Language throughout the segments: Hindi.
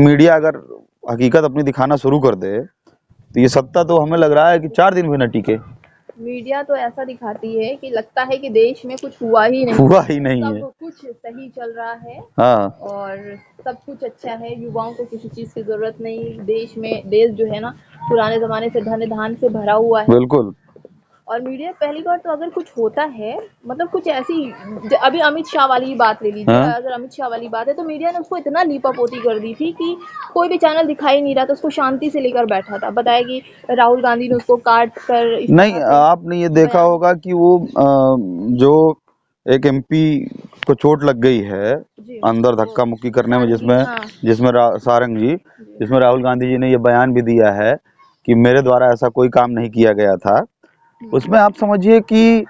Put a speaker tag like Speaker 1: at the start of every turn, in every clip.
Speaker 1: मीडिया अगर हकीकत अपनी दिखाना शुरू कर दे तो ये सत्ता तो हमें लग रहा है कि 4 दिन भी न टिके।
Speaker 2: मीडिया तो ऐसा दिखाती है कि लगता है कि देश में कुछ हुआ ही नहीं
Speaker 1: है।
Speaker 2: सब कुछ सही चल रहा है
Speaker 1: हाँ
Speaker 2: और सब कुछ अच्छा है, युवाओं को किसी चीज की जरूरत नहीं, देश में देश जो है ना पुराने जमाने से धन धान से भरा हुआ है।
Speaker 1: बिल्कुल।
Speaker 2: और मीडिया पहली बार तो अगर कुछ होता है मतलब कुछ ऐसी अभी अमित शाह वाली बात ले लीजिए,
Speaker 1: हाँ
Speaker 2: अगर अमित शाह वाली बात है तो मीडिया ने उसको इतना लीपापोती कर दी थी कि कोई भी चैनल दिखाई नहीं रहा था, उसको शांति से लेकर बैठा था। बताया कि राहुल गांधी ने उसको काट कर इस
Speaker 1: नहीं,
Speaker 2: तरह से
Speaker 1: आपने ये देखा
Speaker 2: बयान
Speaker 1: होगा कि वो जो एक एमपी को चोट लग गई है
Speaker 2: जी
Speaker 1: अंदर
Speaker 2: वो
Speaker 1: धक्का मुक्की करने में,
Speaker 2: सारंगी,
Speaker 1: जिसमें
Speaker 2: हाँ
Speaker 1: जिसमें सारंग जी,
Speaker 2: जी
Speaker 1: जिसमें राहुल गांधी जी ने ये बयान भी दिया है कि मेरे द्वारा ऐसा कोई काम नहीं किया गया था। उसमें आप समझिए कि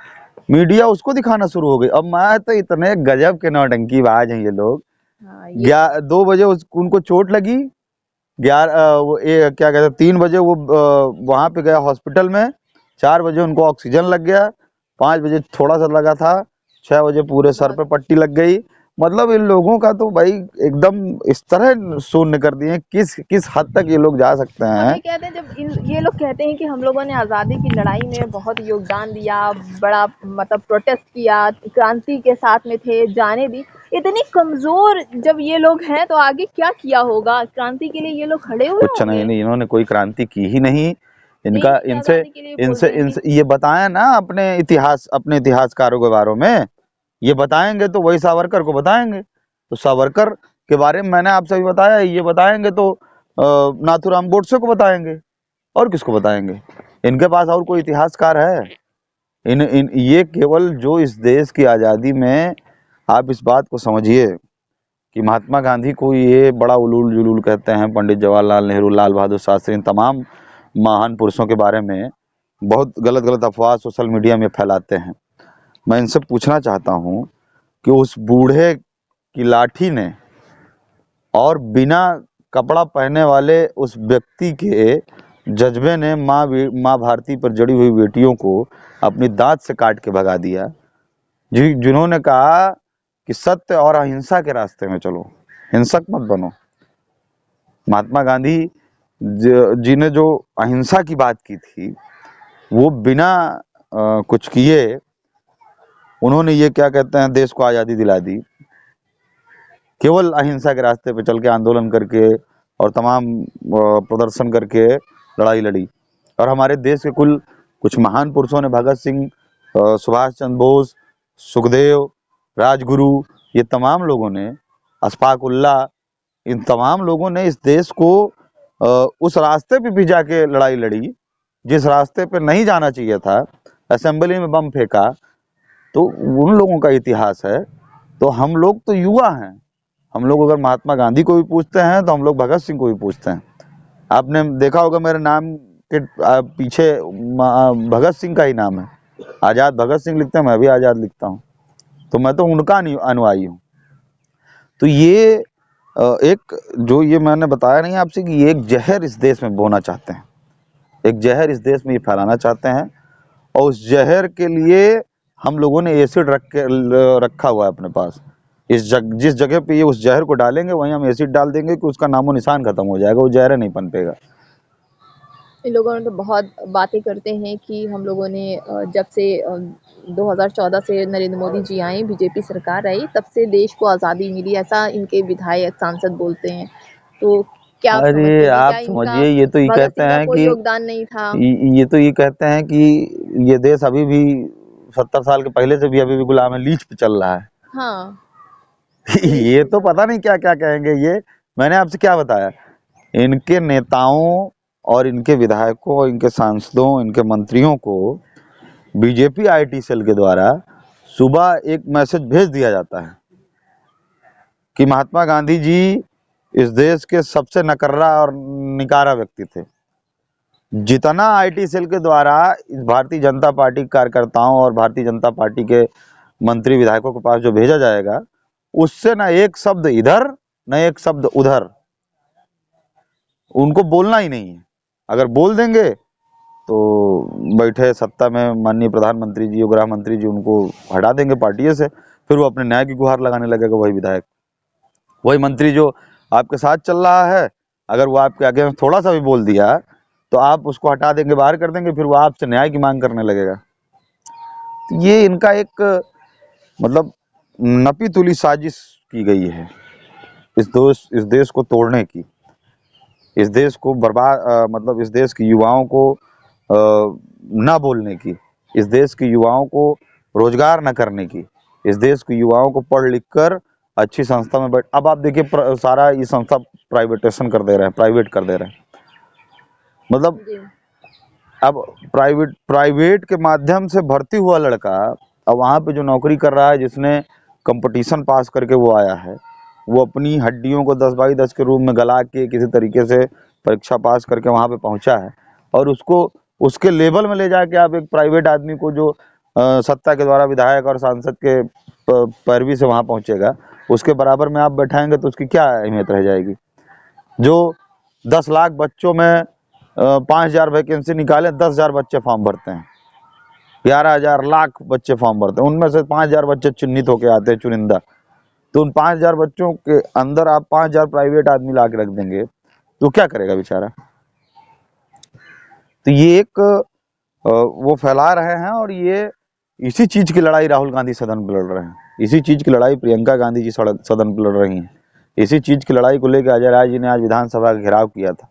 Speaker 1: मीडिया उसको दिखाना शुरू हो गई। अब मैं तो इतने गजब के नौटंकीबाज हैं ये लोग।
Speaker 2: हाँ ये
Speaker 1: 2 बजे उनको चोट लगी, 11 वो क्या कहते हैं 3 बजे वो वहां पे गया हॉस्पिटल में, 4 बजे उनको ऑक्सीजन लग गया, 5 बजे थोड़ा सा लगा था, 6 बजे पूरे सर पे पट्टी लग गई। मतलब इन लोगों का तो भाई एकदम इस तरह शून्य कर दिए, किस किस हद तक ये लोग जा सकते
Speaker 2: हम
Speaker 1: हैं।
Speaker 2: ये कहते हैं जब ये लोग कहते हैं कि हम लोगों ने आज़ादी की लड़ाई में बहुत योगदान दिया, बड़ा मतलब प्रोटेस्ट किया, क्रांति के साथ में थे, जाने दी। इतनी कमज़ोर जब ये लोग हैं तो आगे क्या किया होगा? क्रांति के लिए ये लोग खड़े हुए
Speaker 1: कुछ नहीं
Speaker 2: होंगे?
Speaker 1: नहीं, इन्होंने कोई क्रांति की ही नहीं। इनका
Speaker 2: देश की
Speaker 1: इनसे
Speaker 2: आज़ादी के लिए बोल
Speaker 1: इनसे
Speaker 2: रहे हैं कि
Speaker 1: इनसे ये बताएं ना अपने इतिहासकारों के बारे में। ये बताएंगे तो वही सावरकर को बताएंगे, तो सावरकर के बारे में मैंने आपसे अभी बताया। ये बताएंगे तो नाथूराम गोडसे को बताएंगे, और किसको बताएंगे? इनके पास और कोई इतिहासकार है? ये केवल जो इस देश की आज़ादी में, आप इस बात को समझिए कि महात्मा गांधी को ये बड़ा उलूल जुलूल कहते हैं, पंडित जवाहरलाल नेहरू, लाल बहादुर शास्त्री, इन तमाम महान पुरुषों के बारे में बहुत गलत गलत अफवाह सोशल मीडिया में फैलाते हैं। मैं इनसे पूछना चाहता हूँ कि उस बूढ़े की लाठी ने और बिना कपड़ा पहने वाले उस व्यक्ति के जज्बे ने माँ भारती पर जड़ी हुई बेटियों को अपनी दांत से काट के भगा दिया, जिन्होंने कहा कि सत्य और अहिंसा के रास्ते में चलो, हिंसक मत बनो। महात्मा गांधी जी ने जो अहिंसा की बात की थी, वो बिना कुछ किए उन्होंने ये क्या कहते हैं देश को आज़ादी दिला दी, केवल अहिंसा के रास्ते पे चल के, आंदोलन करके और तमाम प्रदर्शन करके लड़ाई लड़ी। और हमारे देश के कुछ महान पुरुषों ने, भगत सिंह, सुभाष चंद्र बोस, सुखदेव, राजगुरु, ये तमाम लोगों ने, अशफाक उल्लाह, इन तमाम लोगों ने इस देश को उस रास्ते पे भी जाके लड़ाई लड़ी जिस रास्ते पे नहीं जाना चाहिए था। असेंबली में बम फेंका, तो उन लोगों का इतिहास है। तो हम लोग तो युवा हैं, हम लोग अगर महात्मा गांधी को भी पूछते हैं तो हम लोग भगत सिंह को भी पूछते हैं। आपने देखा होगा मेरे नाम के पीछे भगत सिंह का ही नाम है, आजाद भगत सिंह लिखते हैं, मैं भी आजाद लिखता हूँ, तो मैं तो उनका अनुयायी हूँ। तो ये एक जो ये मैंने बताया नहीं आपसे कि ये एक जहर इस देश में बोना चाहते हैं, एक जहर इस देश में ये फैलाना चाहते हैं, और उस जहर के लिए हम लोगों ने एसिड रखा हुआ है अपने पास। जिस जगह पे ये उस जहर को डालेंगे वहीं हम एसिड डाल देंगे कि उसका नामो निशान खत्म हो जाएगा, वो जहर नहीं पनपेगा।
Speaker 2: इन लोगों ने तो बहुत बातें करते हैं कि हम लोगों ने जब से 2014 से नरेंद्र मोदी जी आए, बीजेपी सरकार आई, तब से देश को आज़ादी मिली, ऐसा इनके विधायक सांसद बोलते हैं। तो क्या आप समझते
Speaker 1: अरे
Speaker 2: हैं
Speaker 1: आप
Speaker 2: क्या इनका
Speaker 1: समझिए, ये तो ये
Speaker 2: भगत
Speaker 1: कहते
Speaker 2: सिंह का
Speaker 1: हैं
Speaker 2: कोई
Speaker 1: कि
Speaker 2: योगदान नहीं था?
Speaker 1: ये तो ये कहते हैं कि ये देश अभी भी 70 साल के पहले से भी अभी भी गुलाम है, लीच पे चल रहा है।
Speaker 2: हाँ
Speaker 1: ये तो पता नहीं क्या क्या कहेंगे ये। मैंने आपसे क्या बताया, इनके नेताओं और इनके विधायकों, इनके सांसदों, इनके मंत्रियों को बीजेपी आईटी सेल के द्वारा सुबह एक मैसेज भेज दिया जाता है कि महात्मा गांधी जी इस देश के सबसे नकर्रा और निकारा व्यक्ति थे। जितना आईटी सेल के द्वारा इस भारतीय जनता पार्टी कार्यकर्ताओं और भारतीय जनता पार्टी के मंत्री विधायकों के पास जो भेजा जाएगा, उससे ना एक शब्द इधर न एक शब्द उधर, उनको बोलना ही नहीं है। अगर बोल देंगे तो बैठे सत्ता में माननीय प्रधानमंत्री जी, गृह मंत्री जी उनको हटा देंगे पार्टी से, फिर वो अपने न्याय की गुहार लगाने लगेगा। वही विधायक, वही मंत्री जो आपके साथ चल रहा है, अगर वो आपके आगे थोड़ा सा भी बोल दिया तो आप उसको हटा देंगे, बाहर कर देंगे, फिर वो आपसे न्याय की मांग करने लगेगा। तो ये इनका एक मतलब नपी तुली साजिश की गई है इस देश को तोड़ने की, इस देश को बर्बाद मतलब इस देश के युवाओं को ना बोलने की, इस देश के युवाओं को रोजगार न करने की, इस देश के युवाओं को पढ़ लिख कर अच्छी संस्था में बैठ। अब आप देखिए सारा ये संस्था प्राइवेटेशन कर दे रहे हैं, प्राइवेट कर दे रहे हैं। मतलब
Speaker 2: जी।
Speaker 1: अब प्राइवेट के माध्यम से भर्ती हुआ लड़का अब वहाँ पे जो नौकरी कर रहा है, जिसने कंपटीशन पास करके वो आया है, वो अपनी हड्डियों को 10/10 के रूप में गला के किसी तरीके से परीक्षा पास करके वहाँ पे पहुँचा है, और उसको उसके लेवल में ले जाके आप एक प्राइवेट आदमी को जो सत्ता के द्वारा विधायक और सांसद के पैरवी से वहाँ पहुँचेगा, उसके बराबर में आप बैठाएंगे तो उसकी क्या अहमियत रह जाएगी। जो 10 लाख बच्चों में 5,000 वैकेंसी निकाले, 10,000 बच्चे फॉर्म भरते हैं, 11,000 लाख बच्चे फॉर्म भरते हैं, उनमें से 5,000 बच्चे चिन्हित होके आते हैं, चुनिंदा। तो उन 5,000 बच्चों के अंदर आप 5,000 प्राइवेट आदमी ला के रख देंगे तो क्या करेगा बेचारा। तो ये एक वो फैला रहे हैं, और ये इसी चीज की लड़ाई राहुल गांधी सदन पर लड़ रहे हैं, इसी चीज की लड़ाई प्रियंका गांधी जी सदन पर लड़ रही हैं, इसी चीज की लड़ाई को लेकर अजय राय जी ने आज विधानसभा का घेराव किया था।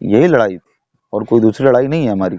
Speaker 1: यही लड़ाई थी और कोई दूसरी लड़ाई नहीं है हमारी।